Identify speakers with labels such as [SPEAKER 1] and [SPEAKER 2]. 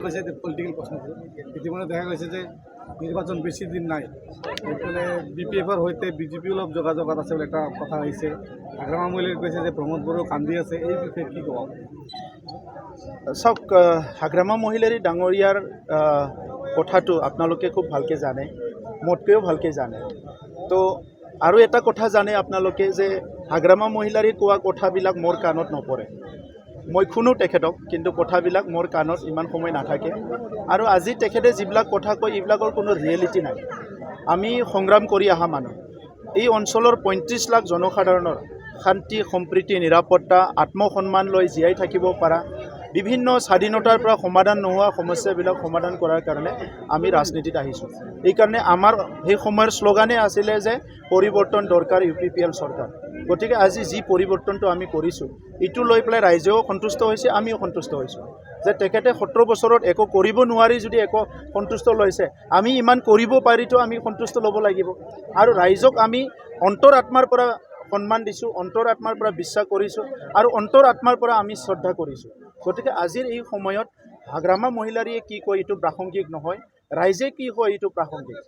[SPEAKER 1] political প্রশ্ন ইতিমধ্যে দেখা গেছে যে নির্বাচন বেশি দিন নাই এখানে বিপিএফর হইতে বিজেপি অলপ যোগাযোগ আছে বলে একটা কথা হয়েছে আগ্রামা মহিলার কৈছে যে প্রমোদ বড়ো কান্দি আছে এই বিষয়ে কি কব
[SPEAKER 2] চাওক হাগ্ৰামা মহিলাৰী ডাঙৰীয়াৰ কথাটো আপোনালোকে খুব ভালকৈ জানে মোতকৈও ভালকৈ জানে তো আৰু এটা কথা জানে আপোনালোকে যে হাগ্ৰামা মহিলাৰী কোৱা কথাবিলাক মোৰ কাণত নপৰে মই শুনো তেখেতক কিন্তু কথাবিলাক মোৰ কাণত ইমান সময় নাথাকে আৰু আজি তেখেতে যিবিলাক কথা কয় এইবিলাকৰ কোনো ৰিয়েলিটি নাই আমি সংগ্ৰাম কৰি অহা মানুহ এই অঞ্চলৰ ৩৫ লাখ জনসাধাৰণৰ শান্তি সম্প্ৰীতি নিৰাপত্তা আত্মসন্মান লৈ জীয়াই থাকিব পৰা বিভিন্ন স্বাধীনতাৰ পৰা সমাধান নোহোৱা সমস্যাবিলাক সমাধান কৰাৰ কাৰণে আমি ৰাজনীতিত আহিছোঁ এইকাৰণে আমাৰ সেই সময়ৰ শ্লোগানে আছিলে যে পৰিৱৰ্তন দৰকাৰ UPPL চৰকাৰ গতিকে আজি যি পৰিৱৰ্তনটো আমি কৰিছোঁ ইটো লৈ পেলাই ৰাইজেও সন্তুষ্ট হৈছে আমিও সন্তুষ্ট হৈছোঁ যে তেখেতে 17 বছৰত একো কৰিব নোৱাৰি যদি একো সন্তুষ্ট লৈছে আমি ইমান কৰিব পাৰিতো আমি সন্তুষ্ট ল'ব লাগিব আৰু ৰাইজক আমি অন্তৰ আত্মাৰ পৰা সন্মান দিছোঁ অন্তৰ আত্মাৰ পৰা বিশ্বাস কৰিছোঁ আৰু অন্তৰ আত্মাৰ পৰা আমি শ্ৰদ্ধা কৰিছোঁ গতিকে আজিৰ এই সময়ত হাগ্ৰামা মহিলাৰীয়ে কি কয় এইটো প্ৰাসংগিক নহয় ৰাইজে কি কয় এইটো প্ৰাসংগিক